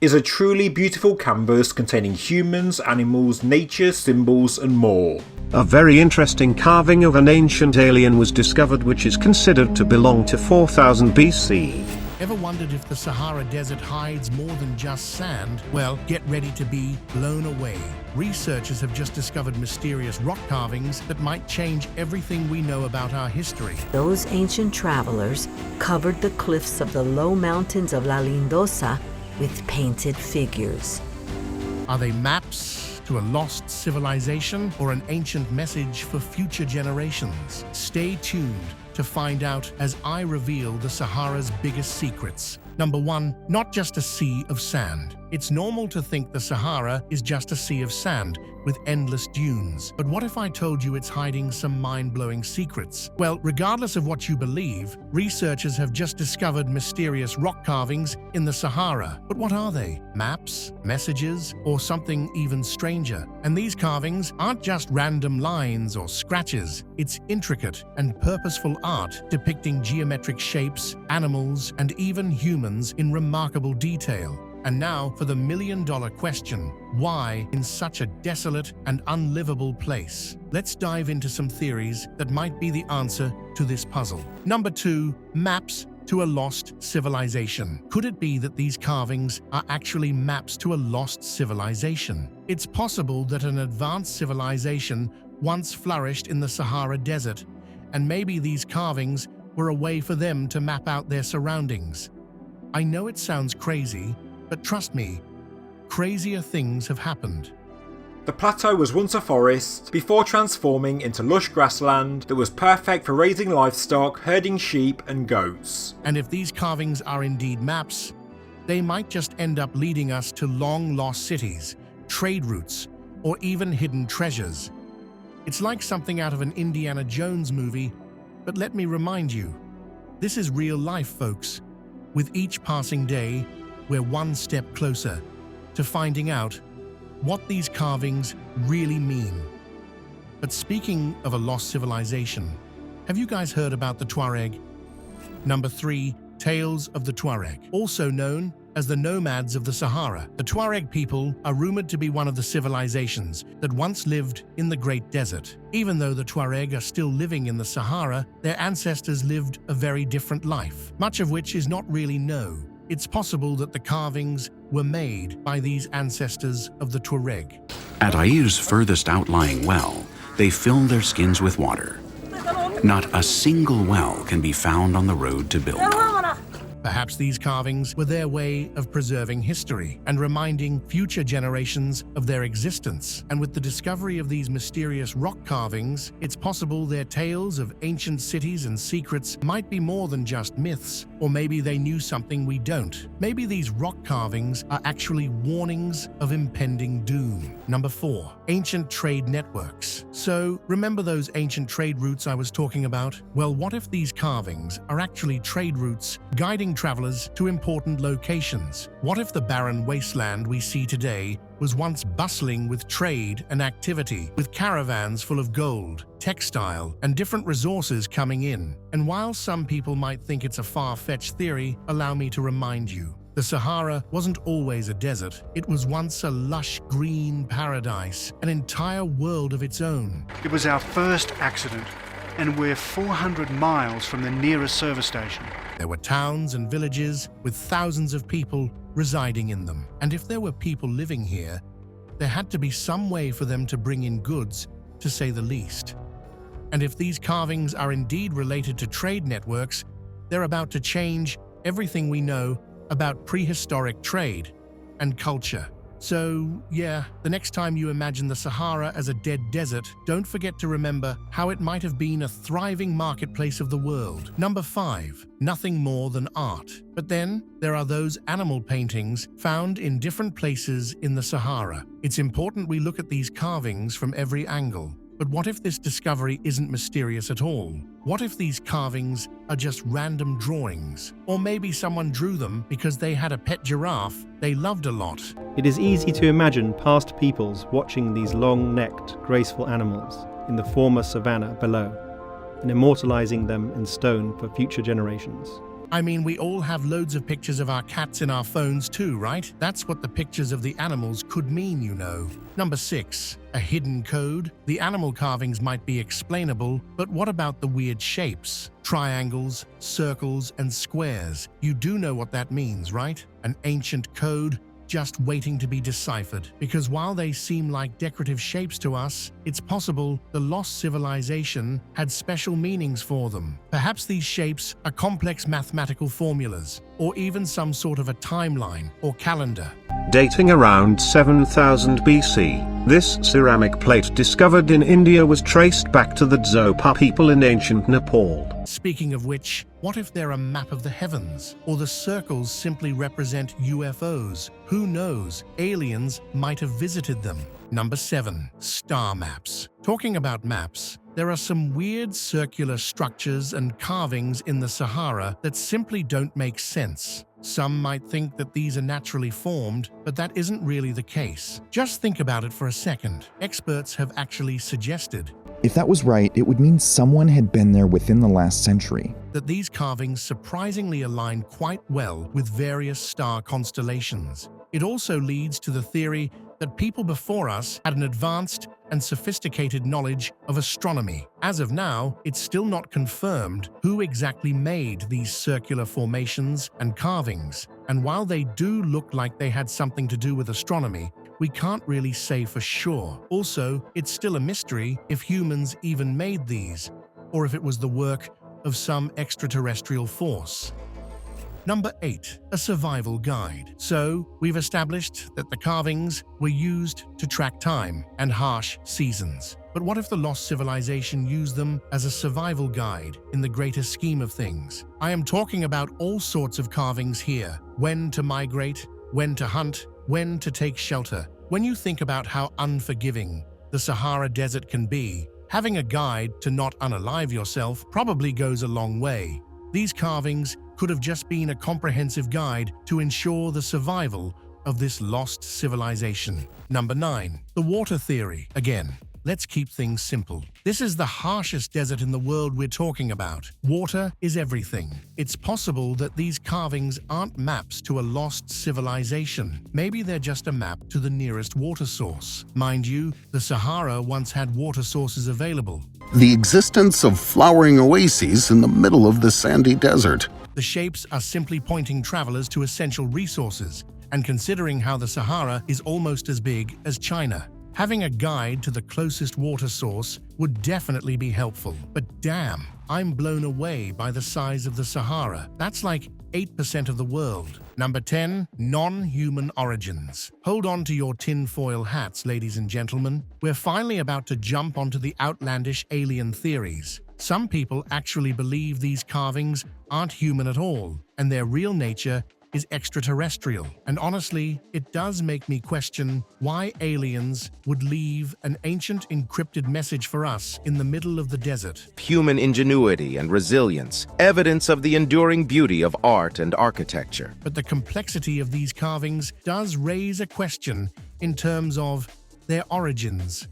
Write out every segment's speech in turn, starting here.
is a truly beautiful canvas containing humans, animals, nature, symbols and more. A very interesting carving of an ancient alien was discovered which is considered to belong to 4000 BC. Ever wondered if the Sahara Desert hides more than just sand? Well, get ready to be blown away. Researchers have just discovered mysterious rock carvings that might change everything we know about our history. Those ancient travelers covered the cliffs of the low mountains of La Lindosa with painted figures. Are they maps to a lost civilization or an ancient message for future generations? Stay tuned to find out as I reveal the Sahara's biggest secrets. Number 1, not just a sea of sand. It's normal to think the Sahara is just a sea of sand with endless dunes. But what if I told you it's hiding some mind-blowing secrets? Well, regardless of what you believe, researchers have just discovered mysterious rock carvings in the Sahara. But what are they? Maps, messages, or something even stranger? And these carvings aren't just random lines or scratches. It's intricate and purposeful art depicting geometric shapes, animals, and even humans in remarkable detail. And now for the million-dollar question, why in such a desolate and unlivable place? Let's dive into some theories that might be the answer to this puzzle. Number 2, maps to a lost civilization. Could it be that these carvings are actually maps to a lost civilization? It's possible that an advanced civilization once flourished in the Sahara Desert, and maybe these carvings were a way for them to map out their surroundings. I know it sounds crazy, but trust me, crazier things have happened. The plateau was once a forest before transforming into lush grassland that was perfect for raising livestock, herding sheep and goats. And if these carvings are indeed maps, they might just end up leading us to long-lost cities, trade routes, or even hidden treasures. It's like something out of an Indiana Jones movie, but let me remind you, this is real life, folks. With each passing day, we're one step closer to finding out what these carvings really mean. But speaking of a lost civilization, have you guys heard about the Tuareg? Number 3, Tales of the Tuareg, also known as the nomads of the Sahara. The Tuareg people are rumored to be one of the civilizations that once lived in the Great Desert. Even though the Tuareg are still living in the Sahara, their ancestors lived a very different life, much of which is not really known. It's possible that the carvings were made by these ancestors of the Tuareg. At Ayir's furthest outlying well, they fill their skins with water. Not a single well can be found on the road to building. Perhaps these carvings were their way of preserving history and reminding future generations of their existence. And with the discovery of these mysterious rock carvings, it's possible their tales of ancient cities and secrets might be more than just myths, or maybe they knew something we don't. Maybe these rock carvings are actually warnings of impending doom. Number 4, ancient trade networks. So, remember those ancient trade routes I was talking about? Well, what if these carvings are actually trade routes guiding travelers to important locations? What if the barren wasteland we see today was once bustling with trade and activity, with caravans full of gold, textile, and different resources coming in? And while some people might think it's a far-fetched theory, allow me to remind you, the Sahara wasn't always a desert. It was once a lush green paradise, an entire world of its own. It was our first accident, and we're 400 miles from the nearest service station. There were towns and villages with thousands of people residing in them. And if there were people living here, there had to be some way for them to bring in goods, to say the least. And if these carvings are indeed related to trade networks, they're about to change everything we know about prehistoric trade and culture. So, yeah, the next time you imagine the Sahara as a dead desert, don't forget to remember how it might have been a thriving marketplace of the world. Number 5, nothing more than art. But then, there are those animal paintings found in different places in the Sahara. It's important we look at these carvings from every angle. But what if this discovery isn't mysterious at all? What if these carvings are just random drawings? Or maybe someone drew them because they had a pet giraffe they loved a lot. It is easy to imagine past peoples watching these long-necked, graceful animals in the former savanna below, and immortalizing them in stone for future generations. I mean, we all have loads of pictures of our cats in our phones too, right? That's what the pictures of the animals could mean, you know. Number 6. A hidden code. The animal carvings might be explainable, but what about the weird shapes? Triangles, circles, and squares. You do know what that means, right? An ancient code just waiting to be deciphered. Because while they seem like decorative shapes to us, it's possible the lost civilization had special meanings for them. Perhaps these shapes are complex mathematical formulas, or even some sort of a timeline or calendar. Dating around 7000 BC, this ceramic plate discovered in India was traced back to the Dzogpa people in ancient Nepal. Speaking of which, what if they're a map of the heavens? Or the circles simply represent UFOs? Who knows? Aliens might have visited them. Number 7. Star maps. Talking about maps, there are some weird circular structures and carvings in the Sahara that simply don't make sense. Some might think that these are naturally formed, but that isn't really the case. Just think about it for a second. Experts have actually suggested If that was right, it would mean someone had been there within the last century. that these carvings surprisingly align quite well with various star constellations. It also leads to the theory that people before us had an advanced and sophisticated knowledge of astronomy. As of now, it's still not confirmed who exactly made these circular formations and carvings, and while they do look like they had something to do with astronomy, we can't really say for sure. Also, it's still a mystery if humans even made these, or if it was the work of some extraterrestrial force. Number 8. A survival guide. So, we've established that the carvings were used to track time and harsh seasons. But what if the lost civilization used them as a survival guide in the greater scheme of things? I am talking about all sorts of carvings here. When to migrate, when to hunt, when to take shelter. When you think about how unforgiving the Sahara Desert can be, having a guide to not unalive yourself probably goes a long way. These carvings could have just been a comprehensive guide to ensure the survival of this lost civilization. Number 9. The water theory. Again, let's keep things simple. This is the harshest desert in the world we're talking about. Water is everything. It's possible that these carvings aren't maps to a lost civilization. Maybe they're just a map to the nearest water source. Mind you, the Sahara once had water sources available. The existence of flowering oases in the middle of the sandy desert. The shapes are simply pointing travelers to essential resources, and considering how the Sahara is almost as big as China, having a guide to the closest water source would definitely be helpful. But damn, I'm blown away by the size of the Sahara. That's like 8% of the world. Number 10. Non-human origins. Hold on to your tinfoil hats, ladies and gentlemen. We're finally about to jump onto the outlandish alien theories. Some people actually believe these carvings aren't human at all, and their real nature is extraterrestrial. And honestly, it does make me question why aliens would leave an ancient encrypted message for us in the middle of the desert. Human ingenuity and resilience, evidence of the enduring beauty of art and architecture. But the complexity of these carvings does raise a question in terms of their origins.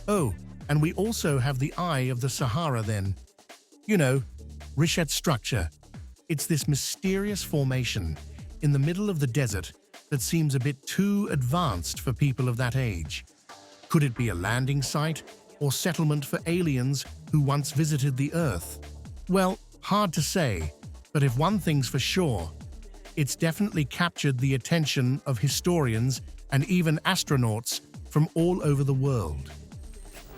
Oh, and we also have the Eye of the Sahara then. You know, Richet structure. It's this mysterious formation in the middle of the desert that seems a bit too advanced for people of that age. Could it be a landing site or settlement for aliens who once visited the Earth? Well, hard to say, but if one thing's for sure, it's definitely captured the attention of historians and even astronauts from all over the world.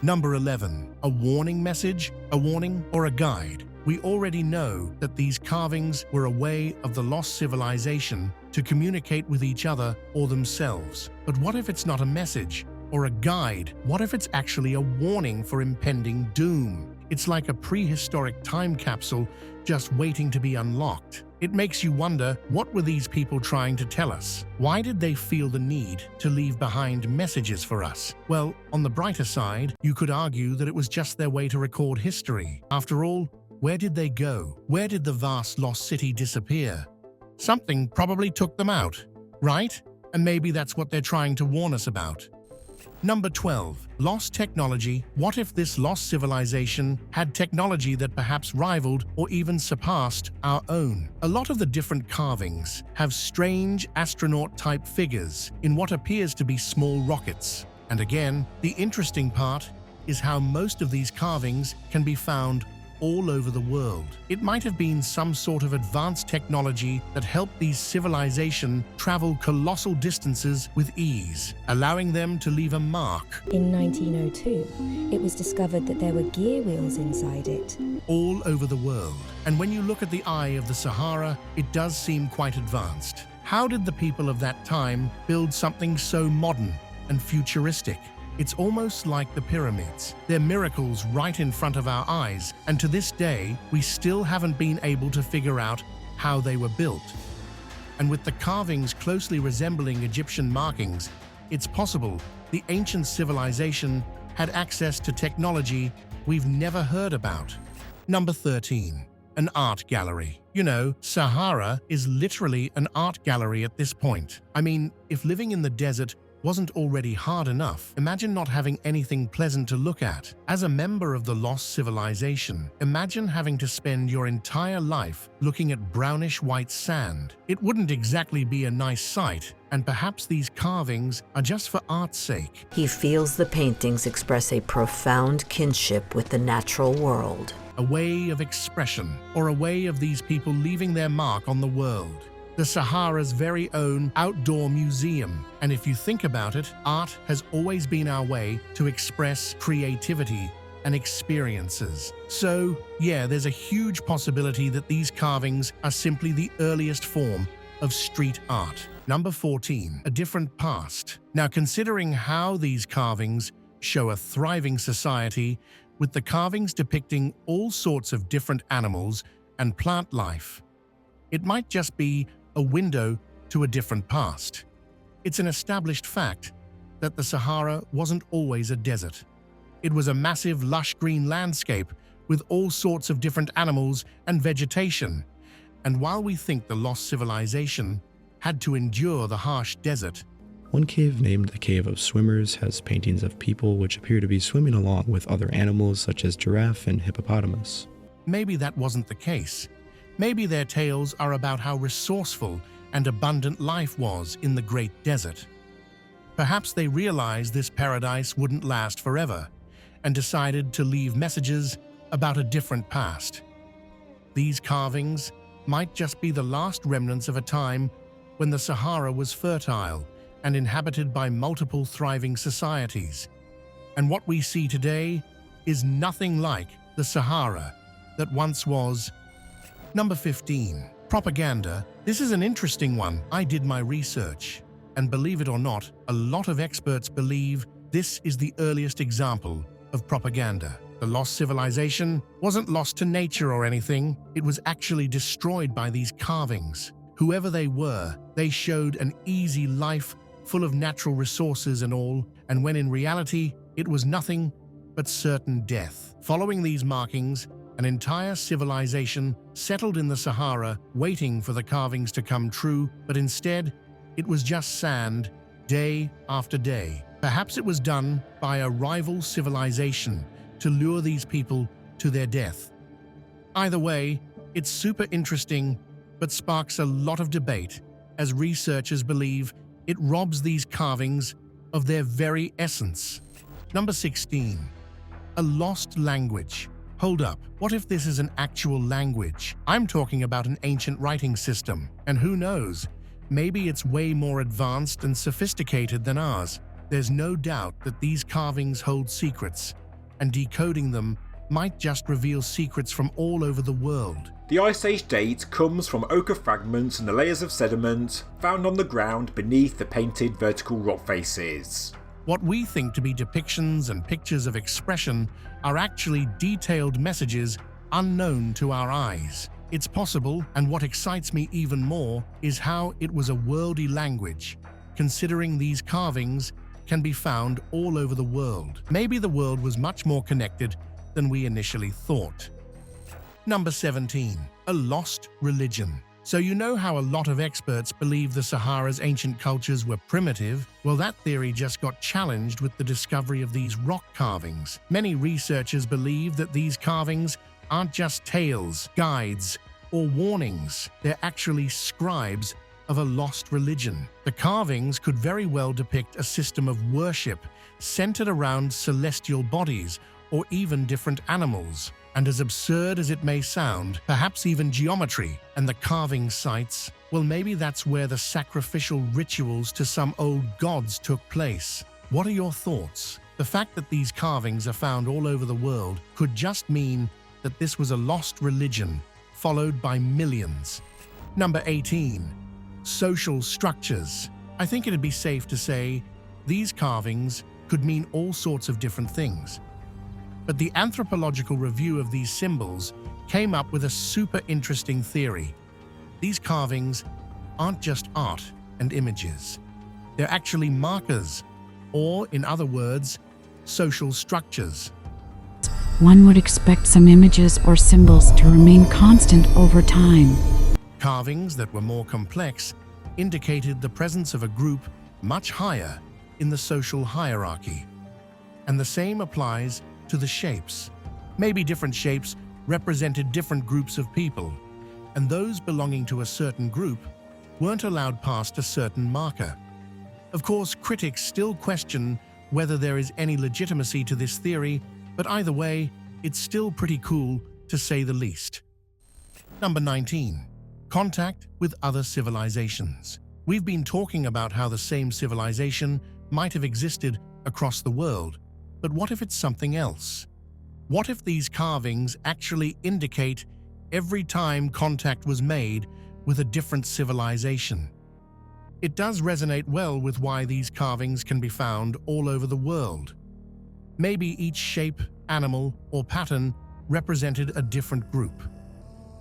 Number 11. A warning message, a warning, or a guide. We already know that these carvings were a way of the lost civilization to communicate with each other or themselves. But what if it's not a message or a guide? What if it's actually a warning for impending doom? It's like a prehistoric time capsule just waiting to be unlocked. It makes you wonder, what were these people trying to tell us? Why did they feel the need to leave behind messages for us? Well, on the brighter side, you could argue that it was just their way to record history. After all, where did they go? Where did the vast lost city disappear? Something probably took them out, right? And maybe that's what they're trying to warn us about. Number 12. Lost technology. What if this lost civilization had technology that perhaps rivaled or even surpassed our own? A lot of the different carvings have strange astronaut-type figures in what appears to be small rockets. And again, the interesting part is how most of these carvings can be found all over the world. It might have been some sort of advanced technology that helped these civilizations travel colossal distances with ease, allowing them to leave a mark. In 1902, it was discovered that there were gear wheels inside it. All over the world. And when you look at the eye of the Sahara, it does seem quite advanced. How did the people of that time build something so modern and futuristic? It's almost like the pyramids. They're miracles right in front of our eyes, and to this day, we still haven't been able to figure out how they were built. And with the carvings closely resembling Egyptian markings, it's possible the ancient civilization had access to technology we've never heard about. Number 13. An art gallery. You know, Sahara is literally an art gallery at this point. I mean, if living in the desert wasn't already hard enough, imagine not having anything pleasant to look at. As a member of the lost civilization, imagine having to spend your entire life looking at brownish-white sand. It wouldn't exactly be a nice sight, and perhaps these carvings are just for art's sake. He feels the paintings express a profound kinship with the natural world. A way of expression, or a way of these people leaving their mark on the world. The Sahara's very own outdoor museum. And if you think about it, art has always been our way to express creativity and experiences. So, yeah, there's a huge possibility that these carvings are simply the earliest form of street art. Number 14. A different past. Now, considering how these carvings show a thriving society, with the carvings depicting all sorts of different animals and plant life, it might just be a window to a different past. It's an established fact that the Sahara wasn't always a desert. It was a massive, lush green landscape with all sorts of different animals and vegetation. And while we think the lost civilization had to endure the harsh desert, one cave named the Cave of Swimmers has paintings of people which appear to be swimming along with other animals such as giraffe and hippopotamus. Maybe that wasn't the case. Maybe their tales are about how resourceful and abundant life was in the Great Desert. Perhaps they realized this paradise wouldn't last forever and decided to leave messages about a different past. These carvings might just be the last remnants of a time when the Sahara was fertile and inhabited by multiple thriving societies. And what we see today is nothing like the Sahara that once was. Number 15. Propaganda. This is an interesting one. I did my research, and believe it or not, a lot of experts believe this is the earliest example of propaganda. The lost civilization wasn't lost to nature or anything. It was actually destroyed by these carvings. Whoever they were, they showed an easy life full of natural resources and all, and when in reality, it was nothing but certain death. Following these markings, an entire civilization settled in the Sahara, waiting for the carvings to come true, but instead, it was just sand, day after day. Perhaps it was done by a rival civilization to lure these people to their death. Either way, it's super interesting, but sparks a lot of debate, as researchers believe it robs these carvings of their very essence. Number 16. A lost language. Hold up, what if this is an actual language? I'm talking about an ancient writing system, and who knows, maybe it's way more advanced and sophisticated than ours. There's no doubt that these carvings hold secrets, and decoding them might just reveal secrets from all over the world. The Ice Age date comes from ochre fragments and the layers of sediment found on the ground beneath the painted vertical rock faces. What we think to be depictions and pictures of expression are actually detailed messages unknown to our eyes. It's possible, and what excites me even more is how it was a worldly language, considering these carvings can be found all over the world. Maybe the world was much more connected than we initially thought. Number 17. A lost religion. So you know how a lot of experts believe the Sahara's ancient cultures were primitive? Well, that theory just got challenged with the discovery of these rock carvings. Many researchers believe that these carvings aren't just tales, guides, or warnings. They're actually scribes of a lost religion. The carvings could very well depict a system of worship centered around celestial bodies or even different animals. And as absurd as it may sound, perhaps even geometry and the carving sites, well, maybe that's where the sacrificial rituals to some old gods took place. What are your thoughts? The fact that these carvings are found all over the world could just mean that this was a lost religion, followed by millions. Number 18. Social structures. I think it'd be safe to say these carvings could mean all sorts of different things. But the anthropological review of these symbols came up with a super interesting theory. These carvings aren't just art and images. They're actually markers, or in other words, social structures. One would expect some images or symbols to remain constant over time. Carvings that were more complex indicated the presence of a group much higher in the social hierarchy. And the same applies to the shapes. Maybe different shapes represented different groups of people, and those belonging to a certain group weren't allowed past a certain marker. Of course, critics still question whether there is any legitimacy to this theory, but either way, it's still pretty cool to say the least. Number 19. Contact with other civilizations. We've been talking about how the same civilization might have existed across the world, but what if it's something else? What if these carvings actually indicate every time contact was made with a different civilization? It does resonate well with why these carvings can be found all over the world. Maybe each shape, animal, or pattern represented a different group.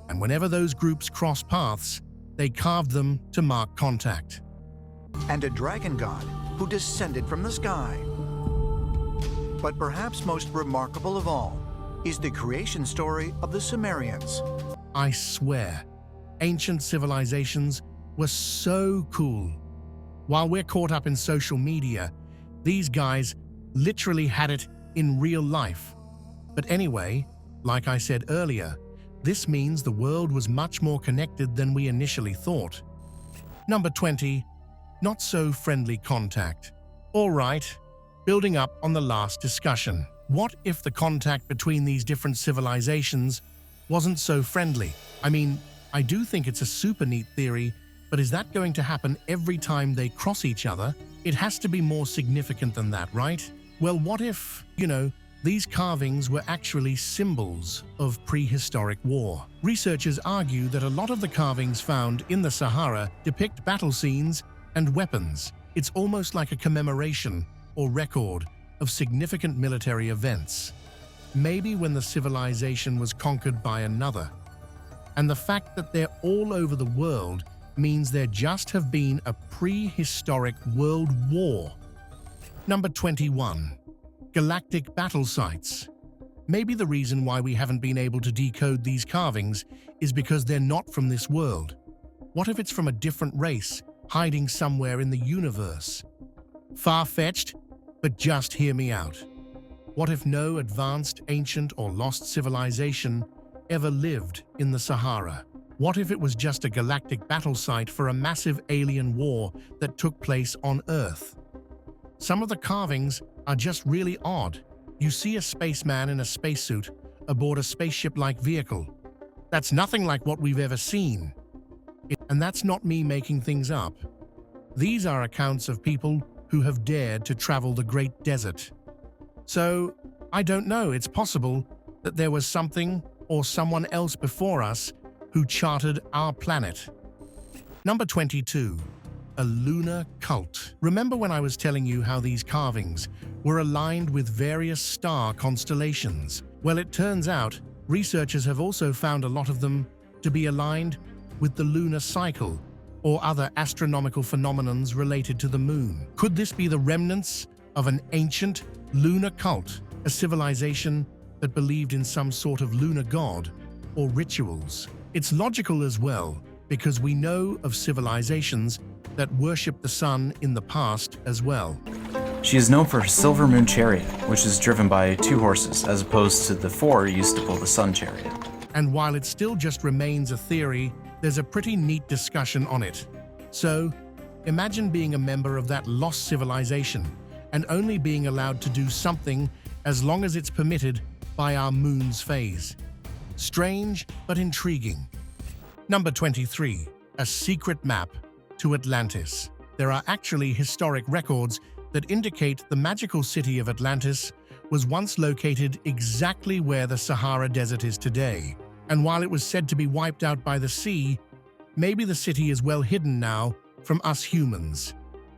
And whenever those groups cross paths, they carved them to mark contact. And a dragon god who descended from the sky. But perhaps most remarkable of all is the creation story of the Sumerians. I swear, ancient civilizations were so cool. While we're caught up in social media, these guys literally had it in real life. But anyway, like I said earlier, this means the world was much more connected than we initially thought. Number 20. Not so friendly contact. All right, building up on the last discussion. What if the contact between these different civilizations wasn't so friendly? I mean, I do think it's a super neat theory, but is that going to happen every time they cross each other? It has to be more significant than that, right? Well, what if, these carvings were actually symbols of prehistoric war? Researchers argue that a lot of the carvings found in the Sahara depict battle scenes and weapons. It's almost like a commemoration or record of significant military events. Maybe when the civilization was conquered by another. And the fact that they're all over the world means there just have been a prehistoric world war. Number 21. Galactic battle sites. Maybe the reason why we haven't been able to decode these carvings is because they're not from this world. What if it's from a different race, hiding somewhere in the universe? Far-fetched, but just hear me out. What if no advanced, ancient, or lost civilization ever lived in the Sahara? What if it was just a galactic battle site for a massive alien war that took place on Earth? Some of the carvings are just really odd. You see a spaceman in a spacesuit aboard a spaceship-like vehicle. That's nothing like what we've ever seen. And that's not me making things up. These are accounts of people who have dared to travel the Great Desert. So, I don't know, it's possible that there was something or someone else before us who charted our planet. Number 22. A lunar cult. Remember when I was telling you how these carvings were aligned with various star constellations? Well, it turns out researchers have also found a lot of them to be aligned with the lunar cycle or other astronomical phenomenons related to the moon. Could this be the remnants of an ancient lunar cult, a civilization that believed in some sort of lunar god or rituals? It's logical as well. because we know of civilizations that worship the sun in the past as well. She is known for her silver moon chariot, which is driven by 2 horses, as opposed to the 4 used to pull the sun chariot. And while it still just remains a theory, there's a pretty neat discussion on it. So, imagine being a member of that lost civilization and only being allowed to do something as long as it's permitted by our moon's phase. Strange, but intriguing. Number 23. A secret map to Atlantis. There are actually historic records that indicate the magical city of Atlantis was once located exactly where the Sahara Desert is today. And while it was said to be wiped out by the sea, maybe the city is well hidden now from us humans.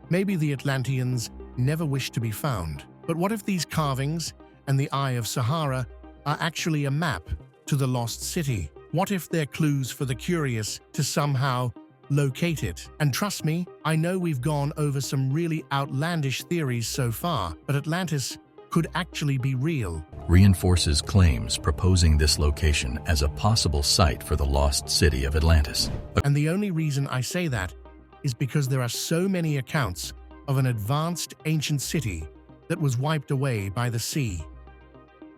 Maybe the Atlanteans never wished to be found. But what if these carvings and the Eye of Sahara are actually a map to the lost city? What if they're clues for the curious to somehow locate it? And trust me, I know we've gone over some really outlandish theories so far, but Atlantis could actually be real. Reinforces claims proposing this location as a possible site for the lost city of Atlantis. And the only reason I say that is because there are so many accounts of an advanced ancient city that was wiped away by the sea.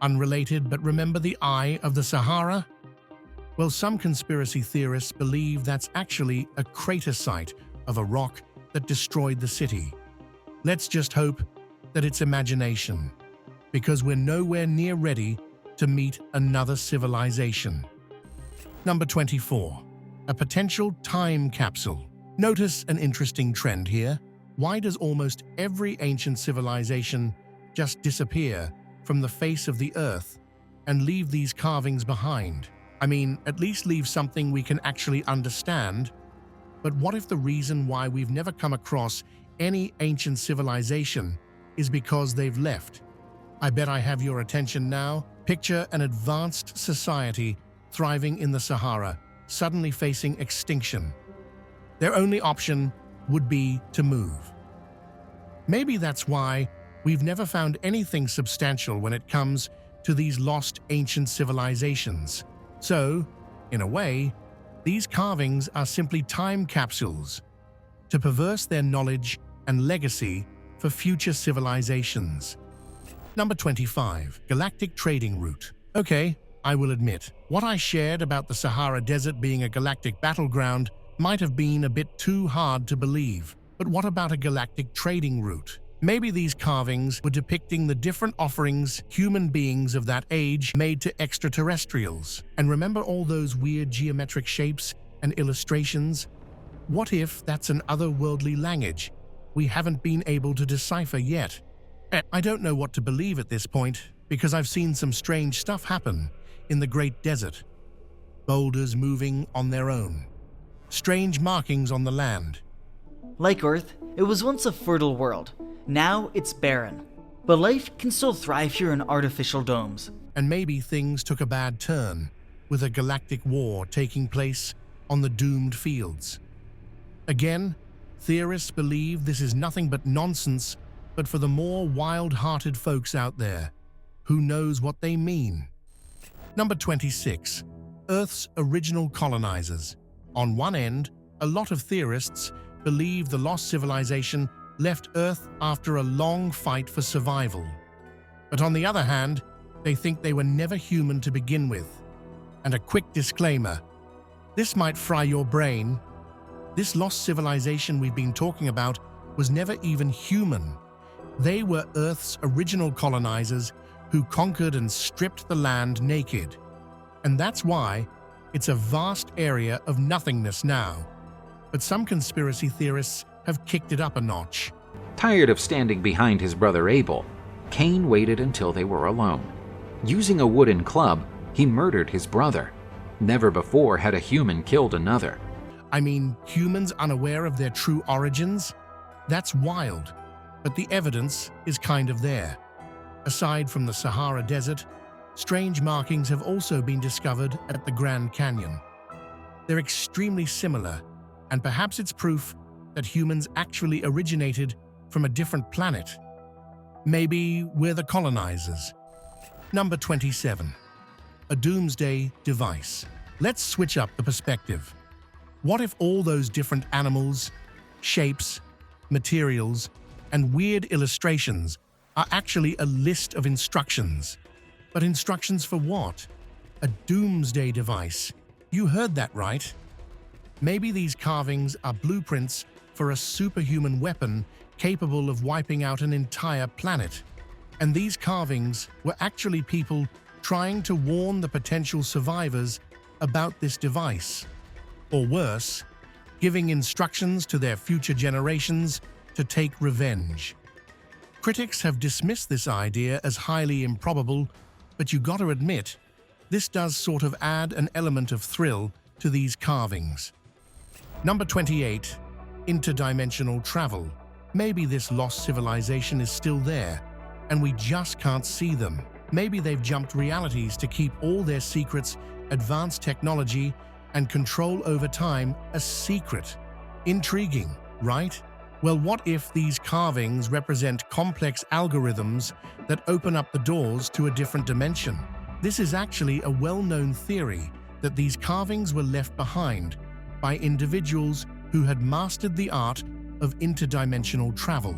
Unrelated, but remember the Eye of the Sahara? Well, some conspiracy theorists believe that's actually a crater site of a rock that destroyed the city. Let's just hope that it's imagination, because we're nowhere near ready to meet another civilization. Number 24. A potential time capsule. Notice an interesting trend here. Why does almost every ancient civilization just disappear from the face of the Earth and leave these carvings behind? I mean, at least leave something we can actually understand. But what if the reason why we've never come across any ancient civilization is because they've left? I bet I have your attention now. Picture an advanced society thriving in the Sahara, suddenly facing extinction. Their only option would be to move. Maybe that's why we've never found anything substantial when it comes to these lost ancient civilizations. So, in a way, these carvings are simply time capsules to preserve their knowledge and legacy for future civilizations. Number 25. Galactic trading route. Okay, I will admit, what I shared about the Sahara Desert being a galactic battleground might have been a bit too hard to believe. But what about a galactic trading route? Maybe these carvings were depicting the different offerings human beings of that age made to extraterrestrials. And remember all those weird geometric shapes and illustrations? What if that's an otherworldly language we haven't been able to decipher yet? I don't know what to believe at this point, because I've seen some strange stuff happen in the Great Desert. Boulders moving on their own. Strange markings on the land. Like Earth, it was once a fertile world. Now it's barren. But life can still thrive here in artificial domes. And maybe things took a bad turn, with a galactic war taking place on the doomed fields. Again, theorists believe this is nothing but nonsense, but for the more wild-hearted folks out there, who knows what they mean? Number 26. Earth's original colonizers. On one end, a lot of theorists believe the lost civilization left Earth after a long fight for survival. But on the other hand, they think they were never human to begin with. And a quick disclaimer, this might fry your brain. This lost civilization we've been talking about was never even human. They were Earth's original colonizers who conquered and stripped the land naked. And that's why it's a vast area of nothingness now. But some conspiracy theorists have kicked it up a notch. Tired of standing behind his brother Abel, Cain waited until they were alone. Using a wooden club, he murdered his brother. Never before had a human killed another. I mean, humans unaware of their true origins? That's wild, but the evidence is kind of there. Aside from the Sahara Desert, strange markings have also been discovered at the Grand Canyon. They're extremely similar, and perhaps it's proof that humans actually originated from a different planet. Maybe we're the colonizers. Number 27. A Doomsday Device. Let's switch up the perspective. What if all those different animals, shapes, materials, and weird illustrations are actually a list of instructions? But instructions for what? A doomsday device. You heard that right. Maybe these carvings are blueprints for a superhuman weapon capable of wiping out an entire planet. And these carvings were actually people trying to warn the potential survivors about this device. Or worse, giving instructions to their future generations to take revenge. Critics have dismissed this idea as highly improbable, but you gotta admit, this does sort of add an element of thrill to these carvings. Number 28. Interdimensional Travel. Maybe this lost civilization is still there, and we just can't see them. Maybe they've jumped realities to keep all their secrets, advanced technology, and control over time a secret. Intriguing, right? Well, what if these carvings represent complex algorithms that open up the doors to a different dimension? This is actually a well-known theory that these carvings were left behind by individuals who had mastered the art of interdimensional travel,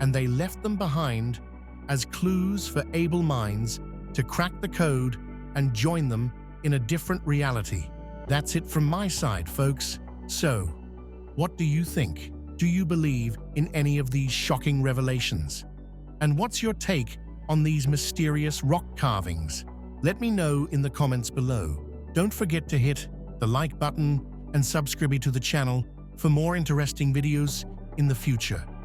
and they left them behind as clues for able minds to crack the code and join them in a different reality. That's it from my side, folks. So, what do you think? Do you believe in any of these shocking revelations? And what's your take on these mysterious rock carvings? Let me know in the comments below. Don't forget to hit the like button and subscribe to the channel for more interesting videos in the future.